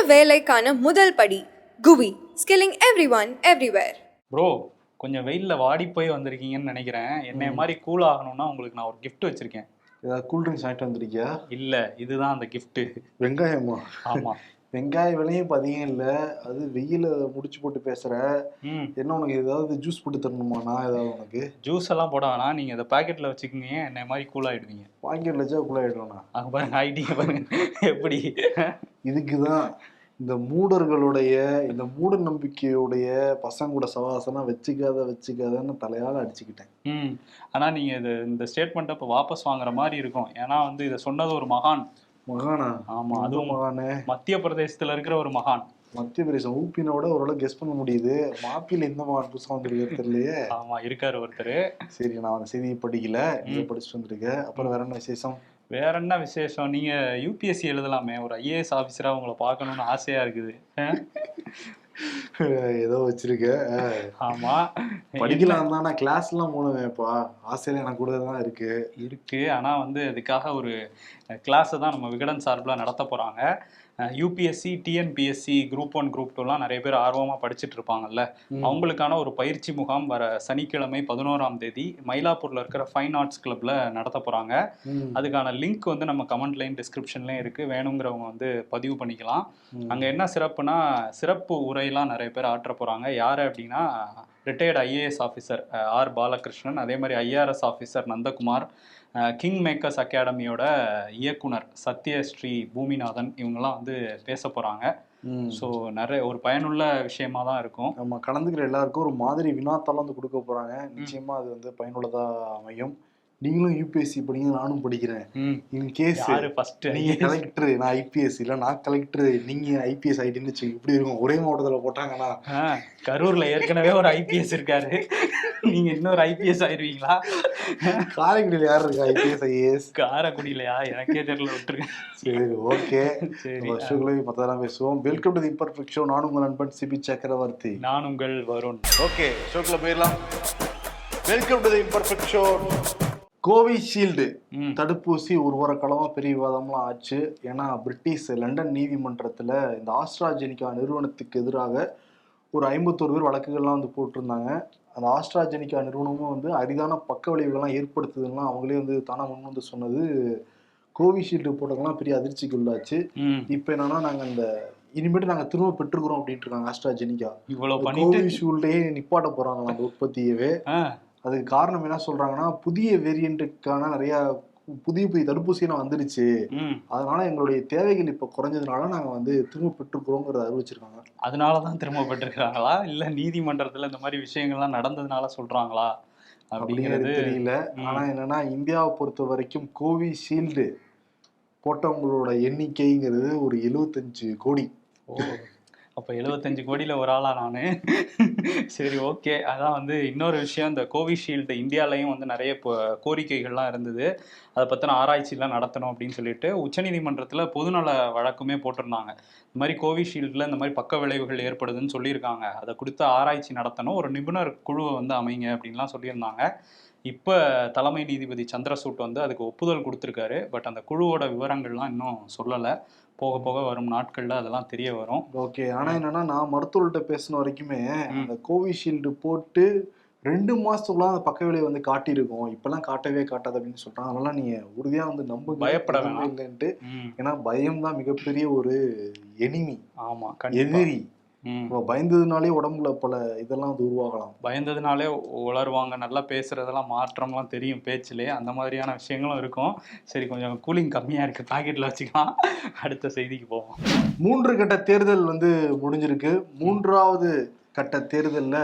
வேலைக்கான முதல் படி குவி ஸ்கில்லிங் எவ்ரிஒன் எவ்ரிவேர். ப்ரோ, கொஞ்சம் வெயில்ல வாடி போய் வந்திருக்கீங்கன்னு நினைக்கிறேன். என்னைய மாதிரி கூல் ஆகணும்னா உங்களுக்கு நான் ஒரு கிஃப்ட் வச்சிருக்கேன். ஏதாவது கூல்ட்ரிங்க்ஸ் வாங்கிட்டு வந்திருக்கியா? இல்ல, இதுதான் அந்த கிஃப்ட். வெங்காயமா? ஆமா. வெங்காய விலையும் இப்போ அதிகம் இல்லை, அது வெயில முடிச்சு போட்டு பேசுற. என்ன உனக்கு ஏதாவது ஜூஸ் போட்டு தரணுமா? நான் ஏதாவது உனக்கு ஜூஸ் எல்லாம் போட வேணாம், நீங்க இதை பாக்கெட்ல வச்சுக்கோங்க. என்னை மாதிரி கூல் ஆயிடுவீங்க. பாக்கெட்ல வச்சா கூல் ஆயிடுவேனா? அங்க பாருங்க, ஐடியா பாருங்க எப்படி. இதுக்குதான் இந்த மூடர்களுடைய இந்த மூட நம்பிக்கையுடைய பசங்க கூட சவாசனா வச்சுக்காதன்னு தலையால அடிச்சுக்கிட்டேன். ஆனா நீங்க இந்த ஸ்டேட்மெண்ட் இப்ப வாபஸ் வாங்குற மாதிரி இருக்கும். ஏன்னா இதை சொன்னது ஒரு மகான். மகானா? ஆமா, அதுவும் மகானு மத்திய பிரதேசத்துல இருக்கிற ஒரு மகான். மத்திய பிரதேசம் ஊப்பினோட ஓரளவு கெஸ் பண்ண முடியுது. மாப்பில எந்த மகான் புதுசா வந்திருக்காரு தெரியலையே. ஆமா, இருக்காரு ஒருத்தர். சரி, நான் அந்த செய்தியை படிக்கல, நீங்க படிச்சுட்டு வந்திருக்கேன். அப்புறம் வேற என்ன விசேஷம்? வேற என்ன விசேஷம்? நீங்க யூபிஎஸ்சி எழுதலாமே, ஒரு ஐஏஎஸ் ஆபீசரா உங்களை பார்க்கணும்னு ஆசையா இருக்குது. ஏதோ வச்சிருக்க. ஆமா, படிக்கலாம் தான். கிளாஸ் எல்லாம் போனவேன்ப்பா, ஆசையில எனக்கு கூட தான் இருக்கு. ஆனா அதுக்காக ஒரு கிளாஸை தான் நம்ம விகடன் சார்பில் நடத்த போறாங்க. யூபிஎஸ்சி, டிஎன்பிஎஸ்சி, குரூப் 1, குரூப் 2லாம் நிறைய பேர் ஆர்வமாக படிச்சுட்டு இருப்பாங்கல்ல, அவங்களுக்கான ஒரு பயிற்சி முகாம் வர சனிக்கிழமை 11ஆம் தேதி மயிலாப்பூர்ல இருக்கிற ஃபைன் ஆர்ட்ஸ் கிளப்ல நடத்த போறாங்க. அதுக்கான லிங்க் நம்ம கமெண்ட் லைன் டிஸ்கிரிப்ஷன்லயும் இருக்கு, வேணுங்கிறவங்க பதிவு பண்ணிக்கலாம். அங்க என்ன சிறப்புனா, சிறப்பு உரையெல்லாம் நிறைய பேர் ஆற்ற போறாங்க. யாரு அப்படின்னா, retired IAS officer R Balakrishnan, அதே மாதிரி IRS officer Nandakumar, king makers அகாடமியோட இயக்குனர் சத்யஸ்ரீ பூமிநாதன், இவங்கெல்லாம் பேச போறாங்க. ஸோ நிறைய ஒரு பயனுள்ள விஷயமா தான் இருக்கும். நம்ம கலந்துக்கிற எல்லாருக்கும் ஒரு மாதிரி வினாத்தாலும் கொடுக்க போறாங்க. நிச்சயமா அது பயனுள்ளதா அமையும். நீங்களும் யூபிஎஸ்சி படிங்க, நானும் படிக்கிறேன். இன்கேஸ் நீங்க கலெக்டர், நான் ஐபிஎஸ், இல்ல நான் கலெக்டர், நீங்க ஐபிஎஸ் ஆயிட்டீங்கன்னு இப்படி இருக்கும். ஒரே மாவட்டத்துல போட்டாங்கன்னா, கரூர்ல ஏற்கனவே ஒரு ஐபிஎஸ் இருக்காரு, நீங்க இன்னொரு ஐபிஎஸ் ஆயிருவீங்களா? காரைக்குடியில யாரு இருக்கா ஐபிஎஸ் ஐஏஎஸ்? காரைக்குடியிலயா? எனக்கே தெரியல, விட்டுருங்க. சரி, ஓகே. மத்ததெல்லாம் பேசுவோம். Welcome to the imperfect show. நான் உங்கள் நண்பன் சிபி சக்கரவர்த்தி. நான் உங்கள் வருண். ஓகே, ஷோக்குள்ள போயிடலாம். Welcome to the imperfect show. Covishield தடுப்பூசி ஒரு வார காலமா பெரிய விவாதம்லாம் ஆச்சு. ஏன்னா பிரிட்டிஷ் லண்டன் நீதிமன்றத்துல இந்த ஆஸ்ட்ராஜெனிகா நிறுவனத்துக்கு எதிராக ஒரு 51 பேர் வழக்குகள்லாம் போட்டிருந்தாங்க. அந்த ஆஸ்ட்ராஜெனிகா நிறுவனமும் அரிதான பக்க விளைவுகள்லாம் ஏற்படுத்துதுன்னா அவங்களே தானா முன் சொன்னது. கோவிஷீல்டு போட்டதெல்லாம் பெரிய அதிர்ச்சிக்கு உள்ளாச்சு. இப்ப என்னன்னா, நாங்க இந்த இனிமேட்டு நாங்க திரும்ப பெற்றுக்கிறோம் அப்படின்ட்டு இருக்காங்க ஆஸ்ட்ராஜெனிகா. கோவிஷீல்டே நிப்பாட்ட போறாங்க அந்த உற்பத்தியவே. அதுக்கு காரணம் என்ன சொல்றாங்கன்னா, புதிய வேரியண்ட்டுக்கான நிறைய புதிய தடுப்பூசியை வந்துருச்சு, அதனால எங்களுடைய தேவைகள் இப்ப குறைஞ்சதுனால நாங்க திரும்ப பெற்றுக்கிறோங்கிறத அறிவிச்சிருக்காங்க. அதனாலதான் திரும்ப பெற்றிருக்காங்களா, இல்ல நீதிமன்றத்துல இந்த மாதிரி விஷயங்கள்லாம் நடந்ததுனால சொல்றாங்களா அப்படிங்கிறது தெரியல. ஆனா என்னன்னா, இந்தியாவை பொறுத்த வரைக்கும் கோவிஷீல்டு போட்டவங்களோட எண்ணிக்கைங்கிறது ஒரு 75 கோடி. அப்போ 75 கோடியில் ஒரு ஆளா நான்? சரி, ஓகே. அதான் இன்னொரு விஷயம், இந்த கோவிஷீல்டு இந்தியாலையும் நிறைய கோரிக்கைகள்லாம் இருந்தது. அதை பற்றின ஆராய்ச்சிலாம் நடத்தணும் அப்படின்னு சொல்லிட்டு உச்சநீதிமன்றத்தில் பொதுநல வழக்குமே போட்டிருந்தாங்க. இந்த மாதிரி கோவிஷீல்டில் இந்த மாதிரி பக்க விளைவுகள் ஏற்படுதுன்னு சொல்லியிருக்காங்க. அதை கொடுத்து ஆராய்ச்சி நடத்தணும், ஒரு நிபுணர் குழுவை அமைங்க அப்படின்லாம் சொல்லியிருந்தாங்க. இப்போ தலைமை நீதிபதி சந்திரசூட் அதுக்கு ஒப்புதல் கொடுத்துருக்காரு. பட் அந்த குழுவோட விவரங்கள்லாம் இன்னும் சொல்லலை. போக போக வரும் நாட்கள்ல அதெல்லாம் தெரிய வரும். ஓகே. ஆனா என்னன்னா, நான் மருத்துவர்கிட்ட பேசின வரைக்குமே அந்த கோவிஷீல்டு போட்டு 2 மாசத்துக்குள்ள அந்த பக்க விளைவு காட்டியிருக்கோம், இப்பெல்லாம் காட்டவே காட்டாது அப்படின்னு சொல்றாங்க. அதனால நீங்க உறுதியா நம்ப, பயப்பட வேணாம் இல்லைன்ட்டு. ஏன்னா பயம் தான் மிகப்பெரிய ஒரு எனிமி. ஆமா, எதிரி. பயந்ததுனாலே உடம்புல பல இதெல்லாம் உருவாகலாம். பயந்ததுனாலே உளருவாங்க, நல்லா பேசுறதெல்லாம் மாற்றம்லாம் தெரியும் பேச்சிலே, அந்த மாதிரியான விஷயங்களும் இருக்கும். சரி, கொஞ்சம் கூலிங் கம்மியா இருக்கு, பாக்கெட்ல வச்சுக்கலாம். அடுத்த செய்திக்கு போவோம். 3 கட்ட தேர்தல் முடிஞ்சிருக்கு. 3வது கட்ட தேர்தல்ல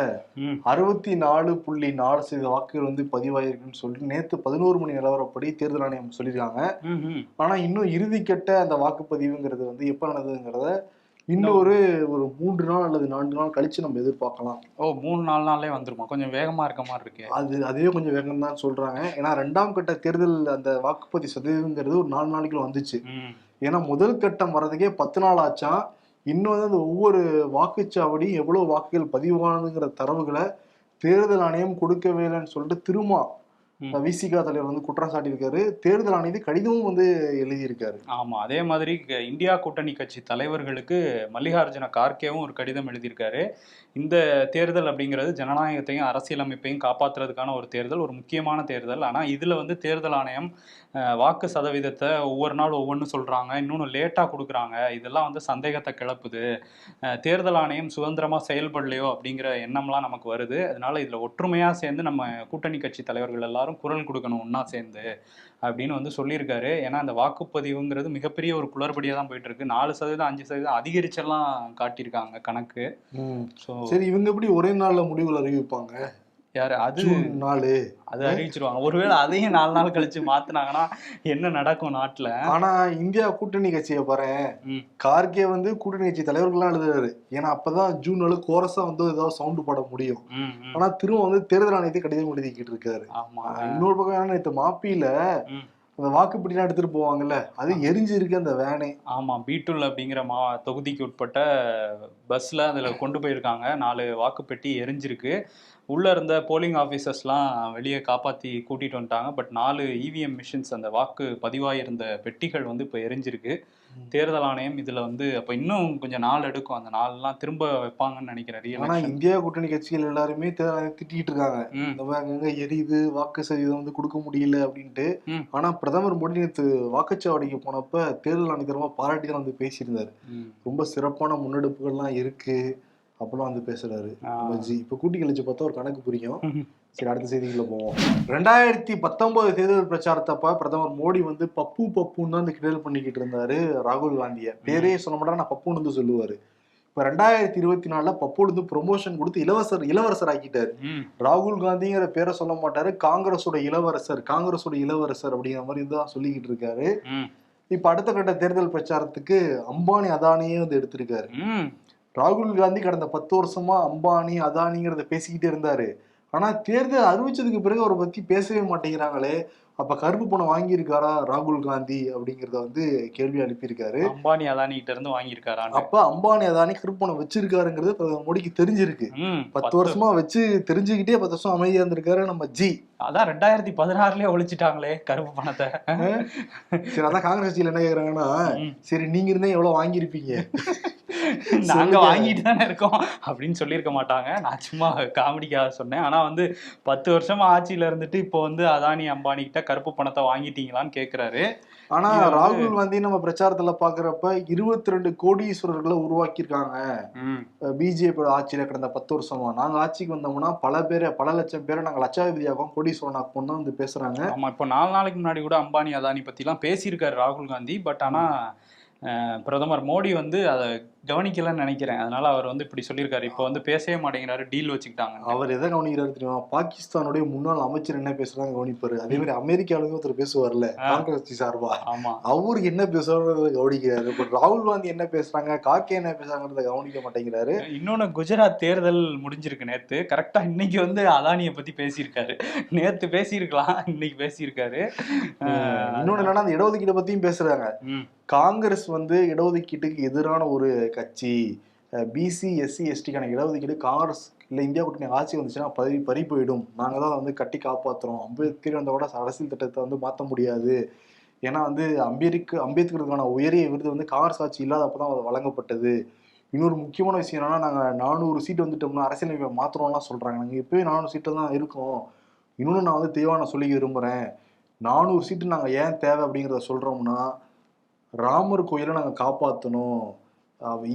64.4% வாக்குகள் பதிவாயிருக்குன்னு சொல்லி நேத்து 11 மணி நிலவரப்படி தேர்தல் ஆணையம் சொல்லியிருக்காங்க. ஆனா இன்னும் இறுதிக்கட்ட அந்த வாக்குப்பதிவுங்கிறது எப்ப நடந்ததுங்கிறத இன்னொரு 3 நாள் அல்லது 4 நாள் கழிச்சு நம்ம எதிர்பார்க்கலாம். 3-4 நாள்லயே வந்துருமா? கொஞ்சம் வேகமா இருக்க மாதிரி இருக்கு. அதே கொஞ்சம் வேகம் தான் சொல்றாங்க. ஏன்னா 2ஆம் கட்ட தேர்தல் அந்த வாக்குப்பதிவு சதவீதங்கிறது ஒரு 4 நாளைக்குள்ள வந்துச்சு. ஏன்னா முதல் கட்டம் வர்றதுக்கே 10 நாள் ஆச்சான். இன்னும் அந்த ஒவ்வொரு வாக்குச்சாவடி எவ்வளவு வாக்குகள் பதிவானதுங்கிற தரவுகளை தேர்தல் ஆணையம் கொடுக்கவே இல்லைன்னு சொல்லிட்டு திரும்ப விசிகா தலைவர் வந்து குற்றம் சாட்டியிருக்காரு. தேர்தல் ஆணையத்தை கடிதமும் வந்து எழுதியிருக்காரு. ஆமா, அதே மாதிரி இந்தியா கூட்டணி கட்சி தலைவர்களுக்கு மல்லிகார்ஜுன கார்கேவும் ஒரு கடிதம் எழுதியிருக்காரு. இந்த தேர்தல் அப்படிங்கிறது ஜனநாயகத்தையும் அரசியலமைப்பையும் காப்பாற்றுறதுக்கான ஒரு தேர்தல், ஒரு முக்கியமான தேர்தல். ஆனால் இதில் வந்து தேர்தல் ஆணையம் வாக்கு சதவீதத்தை ஒவ்வொரு நாள் ஒவ்வொன்று சொல்கிறாங்க, இன்னொன்று லேட்டாக கொடுக்குறாங்க. இதெல்லாம் வந்து சந்தேகத்தை கிளப்புது. தேர்தல் ஆணையம் சுதந்திரமாக செயல்படலையோ அப்படிங்கிற எண்ணம்லாம் நமக்கு வருது. அதனால இதில் ஒற்றுமையாக சேர்ந்து நம்ம கூட்டணி கட்சி தலைவர்கள் எல்லாரும் குரல் கொடுக்கணும் ஒன்றா சேர்ந்து அப்படின்னு வந்து சொல்லியிருக்காரு. ஏன்னா அந்த வாக்குப்பதிவுங்கிறது மிகப்பெரிய ஒரு குளறுபடியாக தான் போயிட்டு இருக்கு. 4% 5% அதிகரிச்செல்லாம் காட்டியிருக்காங்க கணக்கு. ஸோ சரி, இவங்க எப்படி ஒரே நாள்ல முடிவுகள் அறிவிப்பாங்க? யாரு அது நாலு அது அறிவிச்சிருவாங்க. ஒருவேளை அதையும் 4 நாள் கழிச்சு மாத்தினாங்கன்னா என்ன நடக்கும் நாட்டுல? ஆனா இந்தியா கூட்டணி கட்சியை பாரு, கார்கே வந்து கூட்டணி கட்சி தலைவர்கள்லாம் எழுதுறாரு. ஏன்னா அப்பதான் ஜூன் கோரஸா வந்து ஏதாவது சவுண்ட் போட முடியும். ஆனா திரும்ப வந்து தேர்தல் ஆணையத்தை கடிதம் எழுதிக்கிட்டு இருக்காரு. இன்னொரு பக்கம் நேற்று மாப்பியில அந்த வாக்குப்பெட்டிலாம் எடுத்துட்டு போவாங்கல்ல, அது எரிஞ்சிருக்கு அந்த வேனே. ஆமா, பீட்டுல் அப்படிங்கிற தொகுதிக்கு உட்பட்ட பஸ்ல அதுல கொண்டு போயிருக்காங்க. 4 வாக்குப்பெட்டி எரிஞ்சிருக்கு. உள்ள இருந்த போலிங் ஆஃபீஸர்ஸ்லாம் வெளியே காப்பாற்றி கூட்டிட்டு வந்துட்டாங்க. பட் 4 இவிஎம் மிஷின்ஸ், அந்த வாக்கு பதிவாயிருந்த பெட்டிகள் வந்து இப்போ எரிஞ்சிருக்கு. தேர்தல் ஆணையம் இதுல வந்து அப்ப இன்னும் கொஞ்சம் நாள் எடுக்கும். அந்த நாள்லாம் திரும்ப வைப்பாங்கன்னு நினைக்கிறேன். ஆனா இந்தியா கூட்டணி கட்சிகள் எல்லாருமே திட்டிட்டு இருக்காங்க, இந்த எரியுது, வாக்கு சதவீதம் வந்து கொடுக்க முடியல அப்படின்ட்டு. ஆனா பிரதமர் மோடி நேற்று வாக்குச்சாவடிக்கு போனப்ப தேர்தல் ஆணையத்தரமா பாராட்டி தான் வந்து பேசியிருந்தாரு. ரொம்ப சிறப்பான முன்னெடுப்புகள்லாம் இருக்கு அப்பெல்லாம் வந்து பேசுறாரு. இப்ப கூட்டி கழிச்சு பார்த்தா ஒரு கணக்கு புரியும். சரி, அடுத்த செய்திகளை போவோம். 2019 தேர்தல் பிரச்சாரத்தப்ப பிரதமர் மோடி வந்து பப்பு பப்புன்னு தான் கிண்டல் பண்ணிக்கிட்டு இருந்தாரு ராகுல் காந்திய. பேரே சொல்ல மாட்டா, நான் பப்புன்னு வந்து சொல்லுவாரு. இப்ப 2024 பப்போடு வந்து ப்ரொமோஷன் கொடுத்து இளவரசர் ஆக்கிட்டாரு. ராகுல் காந்திங்கிற பேரை சொல்ல மாட்டாரு, காங்கிரஸோட இளவரசர் அப்படிங்கிற மாதிரி தான் சொல்லிக்கிட்டு இருக்காரு. இப்ப அடுத்த கட்ட தேர்தல் பிரச்சாரத்துக்கு அம்பானி அதானியே வந்து எடுத்திருக்காரு. ராகுல் காந்தி கடந்த 10 வருஷமா அம்பானி அதானிங்கிறத பேசிக்கிட்டே இருந்தாரு. ஆனா தேர்தல் அறிவிச்சதுக்கு பிறகு அவரை பத்தி பேசவே மாட்டேங்கிறாங்களே. அப்ப கருப்பு பணம் வாங்கியிருக்காரா ராகுல் காந்தி அப்படிங்கறத வந்து கேள்வி அனுப்பியிருக்காரு. அம்பானி அதானி கிட்ட இருந்து வாங்கியிருக்காரா? அப்ப அம்பானி அதானி கருப்பு பணம் வச்சிருக்காருங்கிறது பிரதமர் மோடிக்கு தெரிஞ்சிருக்கு. 10 வருஷமா வச்சு தெரிஞ்சுக்கிட்டே 10 வருஷம் அமைதியா இருந்திருக்காரு நம்ம ஜி. அதான் 2016 ஒழிச்சிட்டாங்களே கருப்பு பணத்தை. சரி, அதான் காங்கிரஸ் கட்சியில என்ன கேக்குறாங்கன்னா, சரி நீங்க இருந்தா எவ்வளவு வாங்கியிருப்பீங்க, நாங்க வாங்கிட்டு தானே இருக்கோம் அப்படின்னு சொல்லியிருக்க மாட்டாங்க. நான் சும்மா காமெடிக்காக சொன்னேன். ஆனா வந்து 10 வருஷமா ஆட்சியில இருந்துட்டு இப்போ வந்து அதானி அம்பானி கிட்ட கருப்பு பணத்தை வாங்கிட்டீங்களான்னு கேக்குறாரு. ஆனா ராகுல் காந்தி நம்ம பிரச்சாரத்துல பாக்குறப்ப 22 கோடீஸ்வரர்களை உருவாக்கியிருக்காங்க பிஜேபி ஆட்சியில கடந்த 10 வருஷமா. நாங்க ஆட்சிக்கு வந்தோம்னா பல லட்சம் பேரை நாங்க லட்சாதிபதியாகவும் கோடீஸ்வரன் ஆக்கும் தான் வந்து பேசுறாங்க. ஆமா, இப்போ 4 நாளைக்கு முன்னாடி கூட அம்பானி அதானி பத்தி எல்லாம் பேசியிருக்காரு ராகுல் காந்தி. பட் ஆனா பிரதமர் மோடி வந்து அதை கவனிக்கலன்னு நினைக்கிறேன். அதனால அவர் வந்து இப்படி சொல்லியிருக்காரு. இப்போ வந்து பேசவே மாட்டேங்கிறாரு, டீல் வச்சுக்கிட்டாங்க. அவர் எதை கவனிக்கிறாரு தெரியுமா? பாகிஸ்தானுடைய முன்னாள் அமைச்சர் என்ன பேசுறாங்க கவனிப்பாரு. அதே மாதிரி அமெரிக்காவிலும் ஒருத்தர் பேசுவார்ல காங்கிரஸ் சார்பா, அவருக்கு என்ன பேசுறாரு கவனிக்கிறாரு. இப்போ ராகுல் காந்தி என்ன பேசுறாங்க, கார்கே என்ன பேசுறாங்கிறத கவனிக்க மாட்டேங்கிறாரு. இன்னொன்னு, குஜராத் தேர்தல் முடிஞ்சிருக்கு நேத்து. கரெக்டா இன்னைக்கு வந்து அதானியை பத்தி பேசியிருக்காரு. நேத்து பேசியிருக்கலாம், இன்னைக்கு பேசியிருக்காரு. இன்னொன்னு என்னன்னா, அந்த இடஒதுக்கீட்டை பத்தியும் பேசுறாங்க. காங்கிரஸ் வந்து இடஒதுக்கீட்டுக்கு எதிரான ஒரு கட்சி. பிசி எஸ்சி எஸ்டிக்கான இடஒதுக்கீடு காங்கிரஸ் இல்லை இந்தியா கூட்டணி ஆட்சி வந்துச்சுன்னா பறி போயிடும், நாங்கள் தான் வந்து கட்டி காப்பாற்றுறோம், அம்பேத்கர் வந்த கூட அரசியல் திட்டத்தை வந்து மாற்ற முடியாது. ஏன்னா வந்து அம்பேத்கருக்கான உயரிய விருது வந்து காங்கிரஸ் ஆட்சி இல்லாதப்போ தான் வழங்கப்பட்டது. இன்னொரு முக்கியமான விஷயம் என்னன்னா, நாங்கள் 400 சீட்டு வந்துட்டோம்னா அரசியலமைப்பை மாற்றுறோம்லாம் சொல்கிறாங்க. நாங்கள் இப்போயே 400 சீட்டு தான் இருக்கோம். இன்னொன்று நான் வந்து தெளிவாக சொல்லிக்க விரும்புகிறேன், 400 சீட்டு நாங்கள் ஏன் தேவை அப்படிங்கிறத சொல்கிறோம்னா, ராமர் கோயிலை நாங்கள் காப்பாற்றணும்.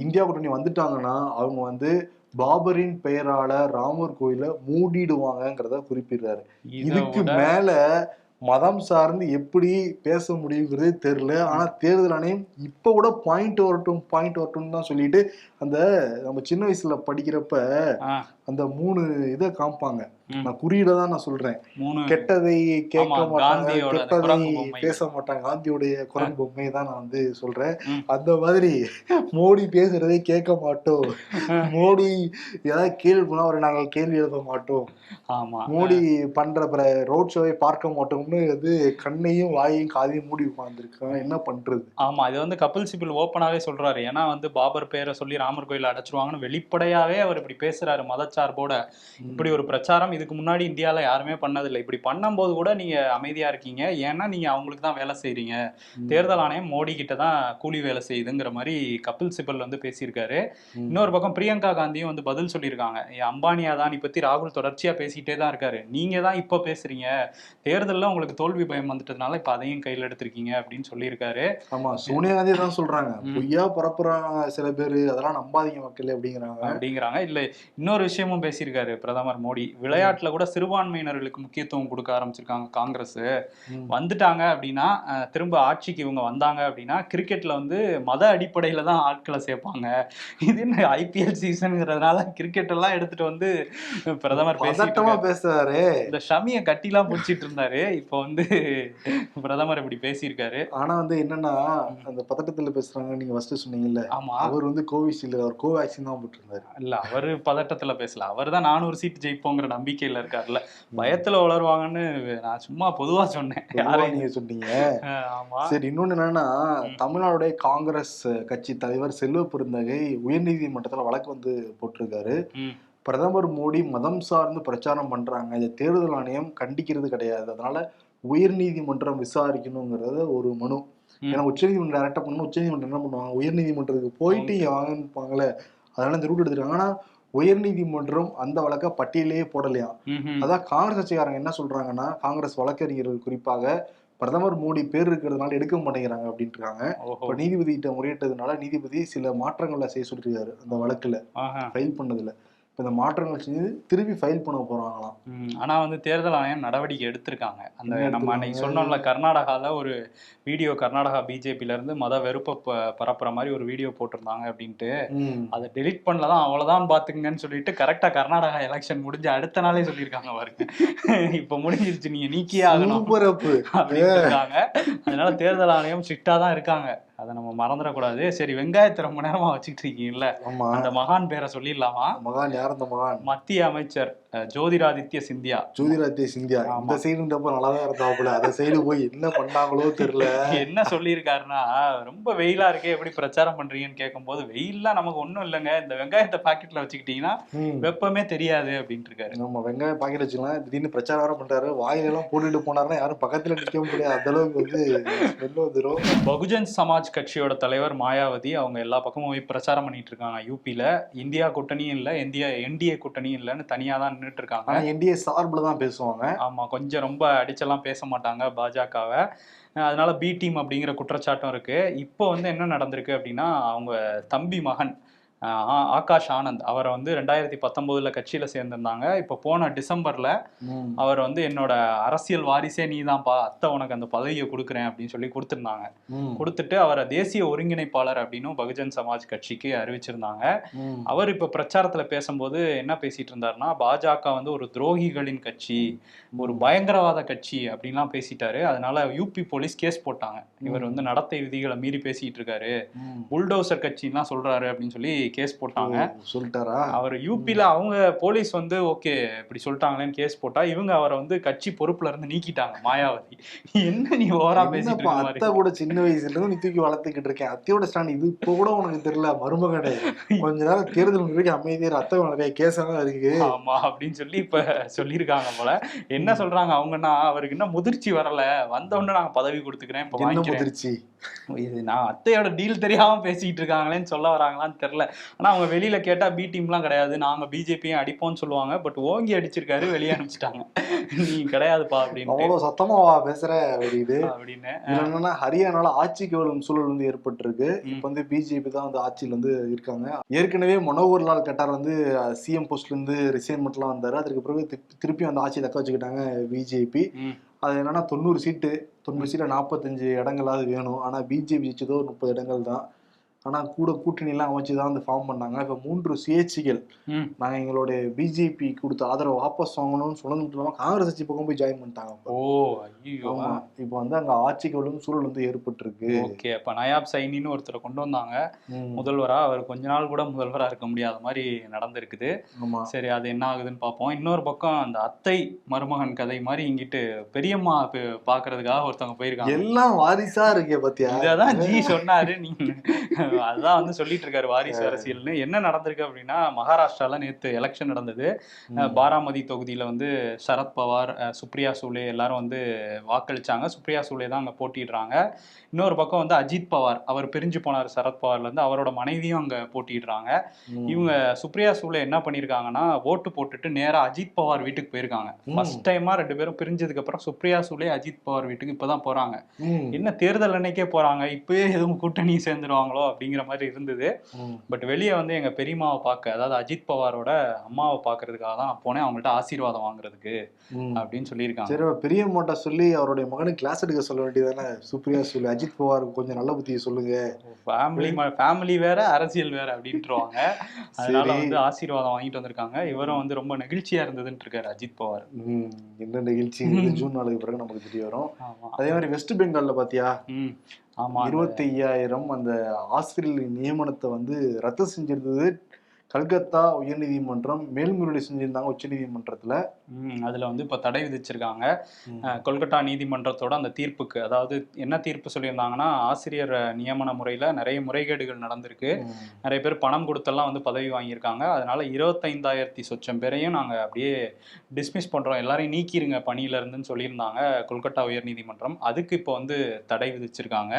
இந்தியா கூட்டணி வந்துட்டாங்கன்னா அவங்க வந்து பாபரின் பெயரால ராமர் கோயிலை மூடிடுவாங்கிறத குறிப்பிடுறாரு. இதுக்கு மேல மதம் சார்ந்து எப்படி பேச முடியுங்கிறதே தெரியல. ஆனா தேர்தல் ஆணையம் இப்ப கூட பாயிண்ட் வரட்டும் தான் சொல்லிட்டு, அந்த நம்ம சின்ன வயசுல படிக்கிறப்ப அந்த 3 இதை காமிப்பாங்க. நான் குறியீட தான் நான் சொல்றேன். கெட்டதை கேட்க மாட்டாங்க, கெட்டதை பேச மாட்டாங்க, காந்தியோடைய குரங்கு பொம்மை தான் நான் வந்து சொல்றேன். அந்த மாதிரி மோடி பேசுறதை கேட்க மாட்டோம், மோடி ஏதாவது கேள்வி பண்ணா அவரை நாங்கள் கேள்வி எழுப்ப மாட்டோம், மோடி பண்ற ரோட் ஷோவை பார்க்க மாட்டோம்னு வந்து கண்ணையும் வாயையும் காதையும் மூடி உட்கார்ந்துருக்கோம். என்ன பண்றது? ஆமா, இது வந்து கபில் சிபில் ஓப்பனாவே சொல்றாரு. ஏன்னா வந்து பாபர் பேரை சொல்லி ராமர் கோயில அடைச்சிருவாங்கன்னு வெளிப்படையாவே அவர் இப்படி பேசுறாரு மதச்சார்போட. இப்படி ஒரு பிரச்சாரம் இதெல்லாம் இதுக்கு முன்னாடி இந்தியாவில் யாருமே பண்ணதில்லை. இப்படி பண்ணும்போது கூட நீங்க அமைதியா இருக்கீங்க, ஏன்னா நீங்க அவங்களுக்கு தான் வேலை செய்றீங்க. தேர்தல் ஆணையம் மோடி கிட்ட தான் கூலி வேலை செய்யுதுங்கிற மாதிரி கபில் சிபல் வந்து பேசியிருக்காரு. இன்னொரு பக்கம் பிரியங்கா காந்தியும் வந்து பதில் சொல்லியிருக்காங்க. அம்பானி அதானி பத்தி ராகுல் தொடர்ச்சியா பேசிட்டே தான் இருக்காரு, நீங்க தான் இப்ப பேசுறீங்க, தேர்தலில் உங்களுக்கு தோல்வி பயம் வந்துட்டதுனால இப்ப அதையும் கையில் எடுத்திருக்கீங்க அப்படின்னு சொல்லியிருக்காரு. ஆமா, சோனியா காந்தி தான் சொல்றாங்க, பொய்யா பரப்புறாங்க சில பேரு, அதெல்லாம் நம்பாதீங்க மக்கள் அப்படிங்கிறாங்க. இல்ல இன்னொரு விஷயமும் பேசியிருக்காரு பிரதமர் மோடி. விளையாட்டுல கூட சிறுபான்மையினர்களுக்கு முக்கியத்துவம் கொடுக்க ஆரம்பிச்சிருக்காங்க காங்கிரஸ். வந்துட்டாங்க அப்படின்னா, திரும்ப ஆட்சிக்கு இவங்க வந்தாங்க அப்படின்னா கிரிக்கெட்ல வந்து மத அடிப்படையில தான் ஆட்களை சேர்ப்பாங்க. இது என்ன ஐபிஎல் சீசன்ங்கிறதுனால கிரிக்கெட் எல்லாம் எடுத்துட்டு வந்து பிரதமர் பேசுறாரு. இந்த ஷமிய கட்டிலாம் பிடிச்சிட்டு இருந்தாரு, இப்ப வந்து பிரதமர் இப்படி பேசியிருக்காரு. ஆனா வந்து என்னன்னா, அந்த பதட்டத்துல பேசுறாங்க நீங்க ஃபர்ஸ்ட் சொன்னீங்கல்ல. ஆமா, அவர் வந்து கோவிஷீல்டு, அவர் கோவேக்சின் தான் போட்டிருந்தாரு. இல்ல அவரு பதட்டத்துல பேசல, அவர் தான் 400 சீட் ஜெயிப்போங்கிற நம்பிக்கையில இருக்காருல்ல. பயத்துல வளருவாங்கன்னு நான் சும்மா பொதுவா சொன்னேன். யாரையும் நீங்க சொன்னீங்க. ஆமா, சரி, இன்னொன்னு என்னன்னா, தமிழ்நாடுடைய காங்கிரஸ் கட்சி தலைவர் செல்வ பெருந்தகை உயர்நீதிமன்றத்துல வழக்கு வந்து போட்டிருக்காரு. பிரதமர் மோடி மதம் சார்ந்து பிரச்சாரம் பண்றாங்க, இந்த தேர்தல் ஆணையம் கண்டிக்கிறது கிடையாது, அதனால உயர்நீதிமன்றம் விசாரிக்கணுங்கிறத ஒரு மனு. ஏன்னா உச்சநீதிமன்றம் டைரக்டா பண்ணணும், உச்சநீதிமன்றம் என்ன பண்ணுவாங்க, உயர்நீதிமன்றத்துக்கு போயிட்டு இங்க வாங்கிப்பாங்களே, அதனால இந்த ரூட் எடுத்துருக்காங்க. ஆனா உயர்நீதிமன்றம் அந்த வழக்க பட்டியலையே போடலையா. அதான் காங்கிரஸ் கட்சிக்காரங்க என்ன சொல்றாங்கன்னா, காங்கிரஸ் வழக்கறிஞர்கள் குறிப்பாக பிரதமர் மோடி பேர் இருக்கிறதுனால எடுக்க மாட்டேங்கிறாங்க அப்படின்ட்டு இருக்காங்க. இப்ப நீதிபதி கிட்ட முறையிட்டதுனால நீதிபதி சில மாற்றங்களை செய்ய சொல்லிருக்காரு அந்த வழக்குல ஃபைல் பண்ணதுல. இப்போ இந்த மாற்றங்கள் செஞ்சு திருப்பி ஃபைல் பண்ண போறாங்களாம். ஆனா வந்து தேர்தல் ஆணையம் நடவடிக்கை எடுத்திருக்காங்க. அந்த நம்ம அன்னைக்கு சொன்னோம்ல, கர்நாடகால ஒரு வீடியோ, கர்நாடகா பிஜேபியில இருந்து மத வெறுப்ப பரப்புற மாதிரி ஒரு வீடியோ போட்டிருந்தாங்க அப்படின்ட்டு, அதை டெலிட் பண்ணலதான், அவ்வளவுதான் பாத்துக்கங்கன்னு சொல்லிட்டு கரெக்டா கர்நாடகா எலெக்ஷன் முடிஞ்சு அடுத்த நாளே சொல்லியிருக்காங்க பாருங்க, இப்ப முடிஞ்சிருச்சு, நீங்க நீக்கியே ஆகணும் அப்படின்னு இருக்காங்க. அதனால தேர்தல் ஆணையம் ஸ்ட்ரிக்டா தான் இருக்காங்க, அதை நம்ம மறந்துடக்கூடாது. சரி, வெங்காயத்தை ரொம்ப நேரமா வச்சுட்டு இருக்கீங்கல்ல, அந்த மகான் பேரை சொல்லிடலாமா? மகான் யார்? அந்த மகான் மத்திய அமைச்சர் ஜோதிராதித்ய சிந்தியா. ஜோதிராதித்ய சிந்தியா இந்த சைடுன்றப்ப நல்லாதான் இருந்தாப்புல, அந்த சைடு போய் என்ன பண்ணாங்களோ தெரியல. என்ன சொல்லியிருக்காருன்னா, ரொம்ப வெயிலா இருக்கே, எப்படி பிரச்சாரம் பண்றீங்கன்னு கேட்கும் போது, வெயில்லாம் நமக்கு ஒண்ணும் இல்லைங்க, இந்த வெங்காயத்தை பாக்கெட்ல வச்சுக்கிட்டீங்கன்னா வெப்பமே தெரியாது அப்படின்ட்டு இருக்காரு. நம்ம வெங்காயம் பாக்கெட் வச்சுக்கலாம், திடீர்னு பிரச்சாரம் வேற பண்றாரு, வாயிலெல்லாம் போட்டுட்டு போனாருன்னா யாரும் பக்கத்துல நிற்க முடியாது, அந்த அளவுக்கு வந்து ஸ்மெல் வந்துடும். பகுஜன் சமாஜ் கட்சியோட தலைவர் மாயாவதி அவங்க எல்லா பக்கமும் போய் பிரச்சாரம் பண்ணிட்டு இருக்காங்க யூபியில. இந்தியா கூட்டணியும் இல்ல, என்டிஏ கூட்டணியும் இல்லைன்னு தனியா தான் நின்றுட்டு இருக்காங்க. என்டிஏ சார்பில் தான் பேசுவாங்க. ஆமா, கொஞ்சம் ரொம்ப அடிச்செல்லாம் பேச மாட்டாங்க பாஜகவை. அதனால பி டீம் அப்படிங்கிற குற்றச்சாட்டும் இருக்கு. இப்போ வந்து என்ன நடந்திருக்கு அப்படின்னா, அவங்க தம்பி மகன் ஆகாஷ் ஆனந்த் அவரை வந்து 2019 கட்சியில சேர்ந்திருந்தாங்க. இப்போ போன டிசம்பர்ல அவர் வந்து என்னோட அரசியல் வாரிசே நீதான்ப்பா, அத்தை உனக்கு அந்த பதவியை கொடுக்குறேன் அப்படின்னு சொல்லி கொடுத்துருந்தாங்க. கொடுத்துட்டு அவரை தேசிய ஒருங்கிணைப்பாளர் அப்படின்னு பகுஜன் சமாஜ் கட்சிக்கு அறிவிச்சிருந்தாங்க. அவர் இப்ப பிரச்சாரத்துல பேசும்போது என்ன பேசிட்டு இருந்தாருன்னா, பாஜக வந்து ஒரு துரோகிகளின் கட்சி, ஒரு பயங்கரவாத கட்சி அப்படின்லாம் பேசிட்டாரு. அதனால யூபி போலீஸ் கேஸ் போட்டாங்க, இவர் வந்து நடத்தை விதிகளை மீறி பேசிட்டு இருக்காரு, புல்டோசர் கட்சின்லாம் சொல்றாரு அப்படின்னு சொல்லி கேஸ் போட்டாங்க. சொல்லிட்டாரா அவர் யூபில? அவங்க போலீஸ் வந்து ஓகே இப்படி சொல்லிட்டாங்களேன்னு கேஸ் போட்டா, இவங்க அவரை வந்து கட்சி பொறுப்புல இருந்து நீக்கிட்டாங்க. மாயாவதி, என்ன நீ ஓவரா பேசிட்டு இருக்க? அத்தை கூட சின்ன வயசுல இருந்து நீ தூக்கி வளர்த்துக்கிட்டு இருக்கேன், அத்தையோட ஸ்டாண்ட் இது இப்போ கூட உனக்கு தெரியல, மருமகனே கொஞ்ச நேரம் தேர்தல் வரைக்கும் அமைதியா, அத்தை நிறைய கேஸ் எல்லாம் இருக்கு. ஆமா அப்படின்னு சொல்லி இப்ப சொல்லியிருக்காங்க போல. என்ன சொல்றாங்க அவங்கன்னா, அவருக்கு இன்னும் முதிர்ச்சி வரல, வந்தோடனே நாங்க பதவி கொடுத்துக்கிறேன், இப்ப வாங்கிக்கிறேன். இது நான் அத்தையோட டீல் தெரியாம பேசிட்டு இருக்காங்களேன்னு சொல்ல வராங்களான்னு தெரியல. ஆனா அவங்க வெளியில கேட்டா பி டீம்லாம் கிடையாது, நாங்க பிஜேபியும் அடிப்போம்னு சொல்லுவாங்க. பட் ஓங்கி அடிச்சிருக்காரு, வெளியே அனுப்பிச்சிட்டாங்க, நீ கிடையாதுப்பா அப்படின்னு. அவ்வளவு சத்தமா பேசுற அப்படின்னு. என்னன்னா, ஹரியானால ஆட்சிக்கு வரும் சூழல் வந்து ஏற்பட்டிருக்கு. இப்ப வந்து பிஜேபி தான் வந்து ஆட்சியில் வந்து இருக்காங்க. ஏற்கனவே மனோகர் லால் கட்டார் வந்து சிஎம் போஸ்ட்ல இருந்து ரிசைன்மெண்ட் எல்லாம் வந்தாரு. அதுக்கு பிறகு திருப்பி அந்த ஆட்சியை தக்க வச்சுக்கிட்டாங்க பிஜேபி. அது என்னன்னா 90 சீட்டு 45 இடங்களாவது வேணும். ஆனா பிஜேபி ஜெயிச்சதோ 30 இடங்கள் தான். ஆனா கூட கூட்டணி எல்லாம் அமைச்சுதான் வந்து ஃபார்ம் பண்ணாங்க. இப்ப 3 சுயேட்சைகள் நாங்க எங்களுடைய பிஜேபி கொடுத்த ஆதரவு வாபஸ் வாங்கணும்னு சொன்னது காங்கிரஸ் கட்சி பக்கம் போய் ஜாயின் பண்ணிட்டாங்க. இப்ப வந்து அங்க ஆட்சிக்கு விழும் சூழல் வந்து ஏற்பட்டிருக்கு. ஓகே, அப்ப நயாப் சைனின்னு ஒருத்தரை கொண்டு வந்தாங்க முதல்வரா. அவர் கொஞ்ச நாள் கூட முதல்வரா இருக்க முடியாத மாதிரி நடந்திருக்குது. சரி, அது என்ன ஆகுதுன்னு பார்ப்போம். இன்னொரு பக்கம் அந்த அத்தை மருமகன் கதை மாதிரி இங்கிட்டு பெரியம்மா பாக்குறதுக்காக ஒருத்தவங்க போயிருக்காங்க. எல்லாம் வாரிசா இருக்கே பத்தியா? இதான் ஜி சொன்னாரு, நீங்க அதான் வந்து சொல்லிட்டு இருக்காரு வாரிசு அரசியல்னு. என்ன நடந்திருக்கு அப்படின்னா, மகாராஷ்டிரால நேத்து எலெக்ஷன் நடந்தது. பாராமதி தொகுதியில வந்து சரத்பவார், சுப்ரியா சூலே எல்லாரும் வந்து வாக்களிச்சாங்க. சுப்ரியா சூலே தான் அங்க போட்டிடுறாங்க. இன்னொரு பக்கம் வந்து அஜித் பவார், அவர் பிரிஞ்சு போனார் சரத்பவார்ல இருந்து, அவரோட மனைவியும் அங்க போட்டிடுறாங்க. இவங்க சுப்ரியா சூலே என்ன பண்ணிருக்காங்கன்னா, ஓட்டு போட்டுட்டு நேரா அஜித் பவார் வீட்டுக்கு போயிருக்காங்க. ஃபர்ஸ்ட் டைமா 2 பேரும் பிரிஞ்சதுக்கு அப்புறம் சுப்ரியா சூலே அஜித் பவார் வீட்டுக்கு இப்பதான் போறாங்க. என்ன தேர்தல் அன்னைக்கே போறாங்க, இப்பயே எதுவும் கூட்டணி சேர்ந்துருவாங்களோ அப்படிங்கிற மாதிரி இருந்தது. பட் வெளியே வந்து எங்க பெரியம்மாவை பார்க்க, அதாவது அஜித் பவாரோட அம்மாவை பாக்குறதுக்காக தான் நான் போனேன், அவங்கள்ட்ட ஆசீர்வாதம் வாங்குறதுக்கு அப்படின்னு சொல்லியிருக்காங்க. சரி, பெரியம்மாட்ட சொல்லி அவருடைய மகனுக்கு கிளாஸ் எடுக்க சொல்ல வேண்டியதானே. சுப்ரியா சூலே அஜித் பவாருக்கு கொஞ்சம் நல்ல புத்தியை சொல்லுங்க, ஃபேமிலி வேற அரசியல் வேற அப்படின்ட்டுருவாங்க. அதனால வந்து ஆசீர்வாதம் வாங்கிட்டு வந்திருக்காங்க. இவரும் வந்து ரொம்ப நெகிழ்ச்சியா இருந்ததுன்னு இருக்காரு அஜித் பவார். என்ன நிகழ்ச்சி ஜூன் 4 பிறகு நமக்கு தெரிய வரும். அதே மாதிரி வெஸ்ட் பெங்கால்ல பாத்தியா, 25,000 அந்த ஆசிரியர் நியமனத்தை வந்து ரத்து செஞ்சிருந்தது கல்கத்தா உயர்நீதிமன்றம். மேல்முறையீடு செஞ்சிருந்தாங்க உச்ச நீதிமன்றத்துல. அதுல வந்து இப்ப தடை விதிச்சிருக்காங்க. கொல்கத்தா நீதிமன்றத்தோட அந்த தீர்ப்புக்கு, அதாவது என்ன தீர்ப்பு சொல்லியிருந்தாங்கன்னா, ஆசிரியர் நியமன முறையில நிறைய முறைகேடுகள் நடந்திருக்கு, நிறைய பேர் பணம் கொடுத்தெல்லாம் வந்து பதவி வாங்கியிருக்காங்க. அதனால 25,000 சொச்சம் பேரையும் நாங்க அப்படியே டிஸ்மிஸ் பண்றோம், எல்லாரையும் நீக்கிருங்க பணியில இருந்துன்னு சொல்லியிருந்தாங்க கொல்கத்தா உயர்நீதிமன்றம். அதுக்கு இப்போ வந்து தடை விதிச்சிருக்காங்க.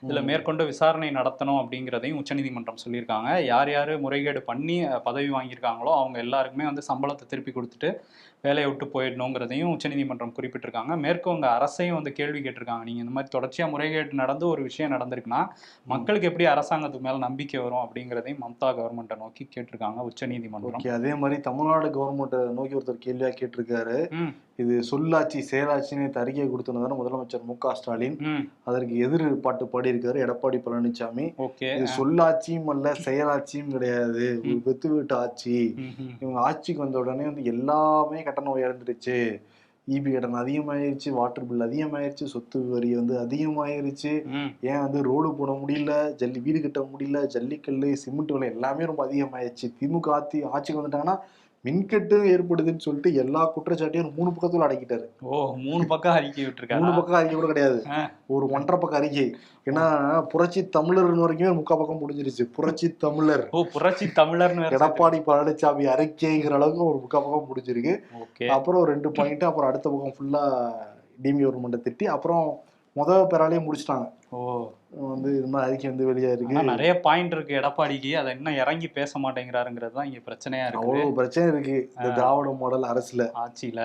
இதுல மேற்கொண்டு விசாரணை நடத்தணும் அப்படிங்கிறதையும் உச்சநீதிமன்றம் சொல்லியிருக்காங்க. யார் யாரு முறைகேடு பண்ணி பதவி வாங்கியிருக்காங்களோ அவங்க எல்லாருக்குமே வந்து சம்பளத்தை திருப்பி கொடுத்துட்டு வேலையை விட்டு போயிடணுங்கிறதையும் உச்சநீதிமன்றம் குறிப்பிட்டிருக்காங்க. மேற்கொண்ட அரசையும் வந்து கேள்வி கேட்டிருக்காங்க, நீங்க இந்த மாதிரி தொடர்ச்சியா முறைகேடு நடந்து ஒரு விஷயம் நடந்திருக்குன்னா மக்களுக்கு எப்படி அரசாங்கத்துக்கு மேல நம்பிக்கை வரும் அப்படிங்கிறதையும் மம்தா கவர்மெண்ட்டை நோக்கி கேட்டிருக்காங்க உச்சநீதிமன்றம். அதே மாதிரி தமிழ்நாடு கவர்மெண்ட்டை நோக்கி ஒருத்தர் கேள்வியா கேட்டிருக்காரு. இது சொல்லாட்சி செயலாட்சின்னு அறிக்கை கொடுத்ததான முதலமைச்சர் மு க ஸ்டாலின். அதற்கு எதிர்பாட்டு பாடி இருக்காரு எடப்பாடி பழனிசாமி. இது சொல்லாட்சியும் அல்ல செயலாட்சியும் கிடையாது, ஒரு வெத்து வீட்டு ஆட்சி. இவங்க ஆட்சிக்கு வந்த உடனே வந்து எல்லாமே கட்டணம் உயர்ந்துருச்சு, இபி கட்டணம் அதிகமாயிருச்சு, வாட்டர் பில் அதிகமாயிருச்சு, சொத்து வரி வந்து அதிகமாயிருச்சு, ஏன் வந்து ரோடு போட முடியல, வீடு கட்ட முடியல, ஜல்லிக்கல்லு சிமெண்ட் விலை எல்லாமே ரொம்ப அதிகமாயிருச்சு. திமுக ஆட்சிக்கு வந்துட்டாங்கன்னா மின்கட்டு ஏற்படுதுன்னு சொல்லிட்டு எல்லா குற்றச்சாட்டையும் 3 பக்கத்துல அடக்கிட்டாரு. 3 பக்கம் அறிக்கை விட்டுருக்காரு. 3 பக்கம் அறிக்கை கூட கிடையாது, ஒரு 1.5 பக்கம் அறிக்கை. ஏன்னா புரட்சி தமிழர் வரைக்குமே 3/4 பக்கம் முடிஞ்சிருச்சு. புரட்சி தமிழர், புரட்சி தமிழர்னு எடப்பாடி பழனிசாமி அறிக்கைங்கிற அளவுக்கு ஒரு 3/4 பக்கம் முடிஞ்சிருக்கு. அப்புறம் 2 பாயிண்ட், அப்புறம் அடுத்த பக்கம் ஃபுல்லா டிஎம்கே கவர்மெண்ட்டை திட்டி அப்புறம் முதல் பேராலேயே முடிச்சிட்டாங்க. வந்து இது மாதிரி அறிக்கை வந்து வெளியா இருக்கு. நிறைய பாயிண்ட் இருக்கு எடப்பாடிக்கு, அதை இன்னும் இறங்கி பேச மாட்டேங்கிறாருங்கிறது தான் இங்க பிரச்சனையா இருக்கு. அவ்வளவு பிரச்சனை இருக்கு இந்த திராவிட மாடல் அரசுல, ஆட்சியில.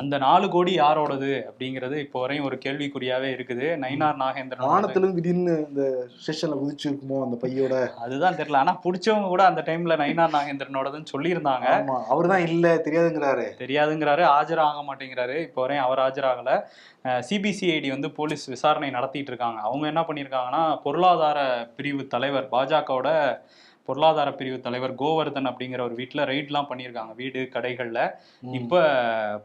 அந்த 4 கோடி யாரோடது அப்படிங்கிறது இப்போ வரையும் ஒரு கேள்விக்குறியாவே இருக்குது. நயினார் நாகேந்திரன் வானத்திலும் திடீர்னு இந்த ஸ்டேஷன்ல குதிச்சு இருக்குமோ அந்த பையோட, அதுதான் தெரியல. ஆனா பிடிச்சவங்க கூட அந்த டைம்ல நயினார் நாகேந்திரனோடதுன்னு சொல்லியிருந்தாங்க. அவர் தான் இல்ல தெரியாதுங்கிறாரு, ஆஜராக மாட்டேங்கிறாரு. இப்போ வரையும் அவர் ஆஜராகல. சிபிசிஐடி வந்து போலீஸ் விசாரணை நடத்திட்டு இருக்காங்க. அவங்க என்ன பண்ணியிருக்காங்கன்னா, பொருளாதார பிரிவு தலைவர், பாஜகவோட பொருளாதார பிரிவு தலைவர் கோவர்தன் அப்படிங்கிற ஒரு வீட்டில் ரெய்ட்லாம் பண்ணியிருக்காங்க, வீடு கடைகளில். இப்போ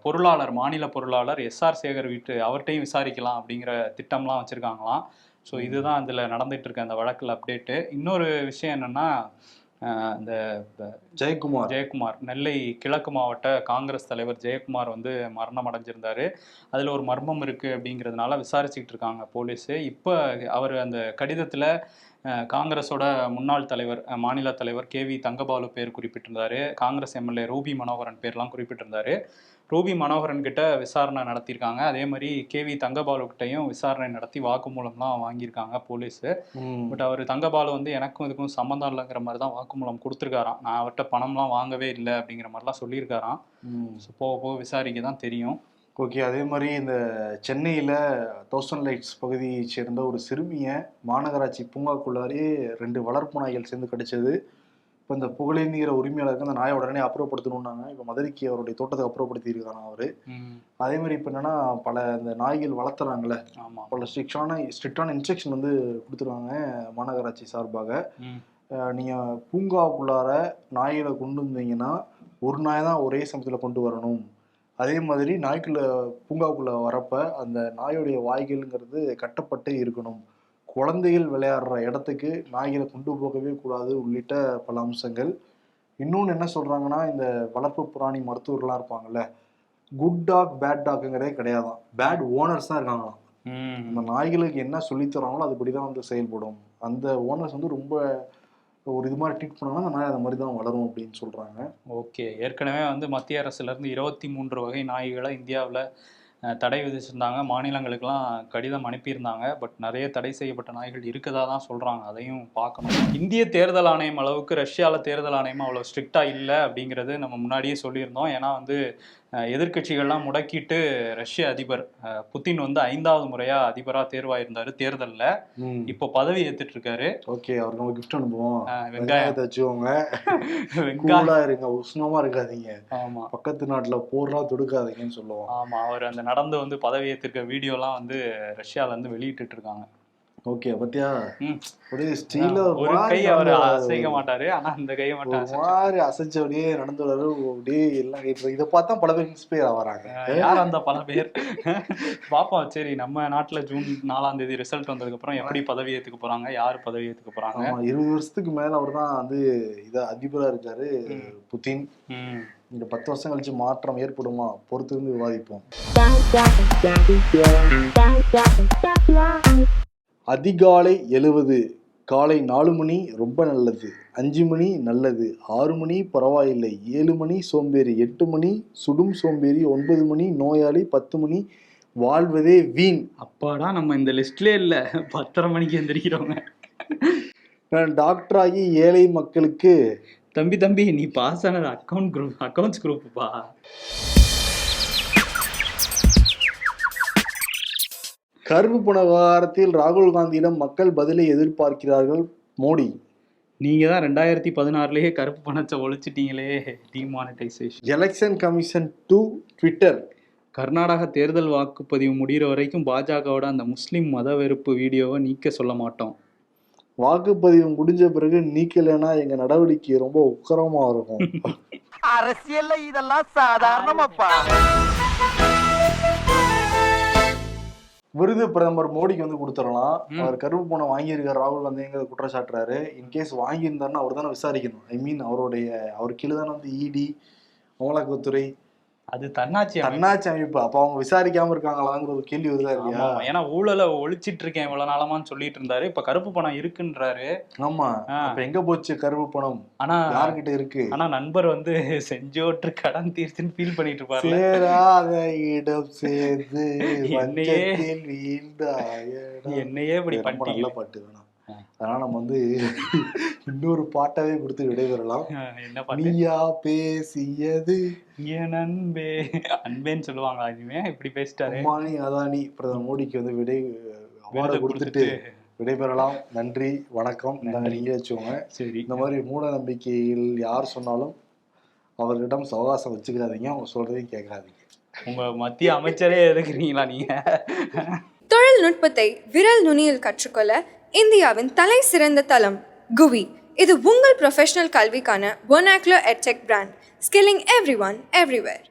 பொருளாளர், மாநில பொருளாளர் எஸ்ஆர் சேகர் வீட்டு அவர்கிட்டையும் விசாரிக்கலாம் அப்படிங்கிற திட்டம்லாம் வச்சுருக்காங்களாம். ஸோ இதுதான் அதில் நடந்துட்டு இருக்க அந்த வழக்கில் அப்டேட்டு. இன்னொரு விஷயம் என்னென்னா, இந்த ஜெயக்குமார் நெல்லை கிழக்கு மாவட்ட காங்கிரஸ் தலைவர் ஜெயக்குமார் வந்து மரணம் அடைஞ்சிருந்தாரு. அதில் ஒரு மர்மம் இருக்குது அப்படிங்கிறதுனால விசாரிச்சுக்கிட்டு இருக்காங்க போலீஸு. இப்போ அவர் அந்த கடிதத்தில் காங்கிரஸோட முன்னாள் தலைவர், மாநில தலைவர் கேவி தங்கபாலு பேர் குறிப்பிட்டிருந்தாரு, காங்கிரஸ் எம்எல்ஏ ரூபி மனோகரன் பேர்லாம் குறிப்பிட்டிருந்தாரு. ரூபி மனோகரன் கிட்ட விசாரணை நடத்தியிருக்காங்க. அதே மாதிரி கேவி தங்கபாலு கிட்டையும் விசாரணை நடத்தி வாக்குமூலம்லாம் வாங்கியிருக்காங்க போலீஸு. பட் அவர் தங்கபாலு வந்து எனக்கும் இதுக்கும் சம்மந்தம் இல்லைங்கிற மாதிரி தான் வாக்குமூலம் கொடுத்துருக்காராம். நான் அவர்கிட்ட பணம்லாம் வாங்கவே இல்லை அப்படிங்கிற மாதிரிலாம் சொல்லியிருக்காராம். ஸோ போக போக விசாரிக்க தான் தெரியும். ஓகே. அதே மாதிரி இந்த சென்னையில் 1000 லைட்ஸ் பகுதியை சேர்ந்த ஒரு சிறுமியை மாநகராட்சி பூங்காக்குள்ளாரே 2 வளர்ப்பு நாய்கள் சேர்ந்து கடிச்சது. இப்போ இந்த புகழேந்திங்கிற உரிமையாளருக்கு அந்த நாயை உடனே அப்புறப்படுத்தணும்னாங்க. இப்போ மதுரைக்கு அவருடைய தோட்டத்தை அப்புறப்படுத்தியிருக்காங்க அவரு. அதே மாதிரி இப்போ என்னன்னா, பல இந்த நாய்கள் வளர்த்துறாங்கல்ல, பல ஸ்ட்ரிக்டான இன்ஸ்ட்ரக்ஷன் வந்து கொடுத்துருவாங்க மாநகராட்சி சார்பாக. நீங்கள் பூங்காக்குள்ளார நாய்களை கொண்டு வந்தீங்கன்னா ஒரு நாய் தான் ஒரே சமயத்தில் கொண்டு வரணும். அதே மாதிரி பூங்காவுக்குள்ள வரப்ப அந்த நாயோடைய வாய்கள்ங்கிறது கட்டப்பட்டே இருக்கணும். குழந்தைகள் விளையாடுற இடத்துக்கு நாய்களை கொண்டு போகவே கூடாது உள்ளிட்ட பல அம்சங்கள். இன்னொன்று என்ன சொல்றாங்கன்னா, இந்த வளர்ப்பு பிராணி மருத்துவர்கள்லாம் இருப்பாங்கல்ல, குட் டாக் பேட் டாக்குங்கிறதே கிடையாதான், பேட் ஓனர்ஸ் தான் இருக்காங்களாம். இந்த நாய்களுக்கு என்ன சொல்லித்தராங்களோ அதுபடிதான் வந்து செயல்படும் அந்த ஓனர்ஸ் வந்து ரொம்ப ஒரு இது மாதிரி ட்ரீட் பண்ணாங்கன்னா அந்த நாய் அந்த மாதிரி தான் வளரும் அப்படின்னு சொல்றாங்க. ஓகே, ஏற்கனவே வந்து மத்திய அரசுலேருந்து 23 வகை நாய்களை இந்தியாவில் தடை விதிச்சிருந்தாங்க. மாநிலங்களுக்கெல்லாம் கடிதம் அனுப்பியிருந்தாங்க. பட் நிறைய தடை செய்யப்பட்ட நாய்கள் இருக்கதா தான் சொல்கிறாங்க. அதையும் பார்க்கணும். இந்திய தேர்தல் ஆணையம் அளவுக்கு ரஷ்யாவில் தேர்தல் ஆணையம் அவ்வளோ ஸ்ட்ரிக்டாக இல்லை அப்படிங்கிறது நம்ம முன்னாடியே சொல்லியிருந்தோம். ஏன்னா வந்து எதிர்கட்சிகள்லாம் முடக்கிட்டு ரஷ்ய அதிபர் புதின் வந்து 5வது முறையாக அதிபராக தேர்வாயிருந்தார் தேர்தலில். இப்போ பதவி ஏற்றுட்டு இருக்காரு. ஓகே, அவருக்கு நம்ம கிஃப்ட் அனுப்புவோம். வெங்காயத்தை வச்சுக்கோங்க, வெங்காயம் இருங்க, உஷ்ணமா இருக்காதீங்க. ஆமா, பக்கத்து நாட்டுல போர்லாம் தொடுக்காதீங்கன்னு சொல்லுவோம். ஆமா, அவர் அந்த நடந்து வந்து பதவி ஏற்றிருக்க வீடியோலாம் வந்து ரஷ்யால இருந்து வெளியிட்டு இருக்காங்க. ஓகே, பத்தியா ஒரு கை அவர் அசைக்க மாட்டாரு, ஆனா இந்த கையை மட்டும் மாதிரி அசைச்சு அப்படியே நடந்து வர்றாரு. அப்படியே எல்லாம் இதை பார்த்தா பல பேர் இன்ஸ்பயர் ஆகிறாங்க. யார் அந்த பல பேர் பாப்போம். சரி, நம்ம நாட்டுல ஜூன் 4ஆம் தேதி ரிசல்ட் வந்ததுக்கு அப்புறம் எப்படி பதவி ஏத்துக்க போறாங்க, யார் பதவி ஏத்துக்க போறாங்க. 20 வருஷத்துக்கு மேல அவர் தான் வந்து அதிபரா இருக்காரு புதின். இந்த 10 வருஷம் கழிச்சு மாற்றம் ஏற்படுமா, பொறுத்து இருந்து விவாதிப்போம். அதிகாலை 70, காலை 4 மணி ரொம்ப நல்லது, 5 மணி நல்லது, 6 மணி பரவாயில்லை, 7 மணி சோம்பேறி, 8 மணி சுடும் சோம்பேறி, 9 மணி நோயாளி, 10 மணி வாழ்வதே வீண். அப்பாடா, நம்ம இந்த லிஸ்ட்லயே இல்ல. 10:30 மணிக்கு எந்திரிக்கிறவங்க. நான் டாக்டர் ஆகி ஏழை மக்களுக்கு. தம்பி நீ பாஸ் ஆனது அக்கௌண்ட்ஸ் குரூப்பா? கருப்பு பண விவகாரத்தில் ராகுல் காந்தியிடம் மக்கள் பதிலை எதிர்பார்க்கிறார்கள் மோடி. நீங்க தான் 2016லயே கருப்பு பணத்தை ஒழிச்சிட்டீங்களே, demonetisation. Election commission to Twitter. Karnataka தேர்தல் வாக்குப்பதிவு முடிகிற வரைக்கும் பாஜகவோட அந்த முஸ்லிம் மத வெறுப்பு வீடியோவை நீக்க சொல்ல மாட்டோம். வாக்குப்பதிவு முடிஞ்ச பிறகு நீக்கலைன்னா எங்க நடவடிக்கை ரொம்ப உக்கரமா இருக்கும். அரசியல்ல இதெல்லாம் சாதாரணமாப்பா. விருது பிரதமர் மோடிக்கு வந்து கொடுத்துடலாம். அவர் கருப்பு பணம் வாங்கியிருக்காரு ராகுல் காந்திங்கிற குற்றச்சாட்டுறாரு. இன்கேஸ் வாங்கியிருந்தாருன்னா அவர் தானே விசாரிக்கணும். ஐ மீன் அவர் கீழே தானே வந்து இடி, அமலாக்கத்துறை, அது தன்னாட்சி அமைப்பு. அப்ப அவங்க விசாரிக்காம இருக்காங்களாங்கிற ஒரு கேள்வி வருதா இல்லையா? ஏன்னா ஊழலை ஒழிச்சிட்டு இருக்கேன் இவ்வளவு நாளமான்னு சொல்லிட்டு இருந்தாரு. இப்ப கருப்பு பணம் இருக்குன்றாரு. ஆமா, அப்ப எங்க போச்சு கருப்பு பணம்? ஆனா யாருக்கிட்ட இருக்கு? ஆனா நண்பர் வந்து செஞ்சோற்று கடன் தீர்த்துன்னு ஃபீல் பண்ணிட்டு இருப்பாரு. இடம் சேர்ந்து என்னையே இப்படி பண்ணி நல்ல பாட்டு வேணாம். அதனால நம்ம வந்து இன்னொரு பாட்டாவே கொடுத்து விடைபெறலாம். என்ன பாட்டு? நீயா பேசியது என் அன்பே, அன்பேன்னு சொல்லுவாங்க. அதுவே இப்படி பேசிட்டாரு. அம்மானி அதானி பிரதமர் மோடிக்கு வந்து விடை கொடுத்துட்டு விடைபெறலாம். நன்றி, வணக்கம். நீங்க வச்சுக்கோங்க. சரி, இந்த மாதிரி மூட நம்பிக்கைகள் யார் சொன்னாலும் அவர்களிடம் சவகாசம் வச்சுக்கிறாதீங்க, அவங்க சொல்றதையும் கேட்காதீங்க. உங்க மத்திய அமைச்சரே எதுக்குறீங்களா நீங்க? தொழில்நுட்பத்தை விரல் நுனியில் கற்றுக்கொள்ள இந்தியாவின் தலை சிறந்த தளம் குவி. இது உங்கள் ப்ரொஃபஷனல் கல்விக்கான vernacular edtech brand. Skilling everyone everywhere.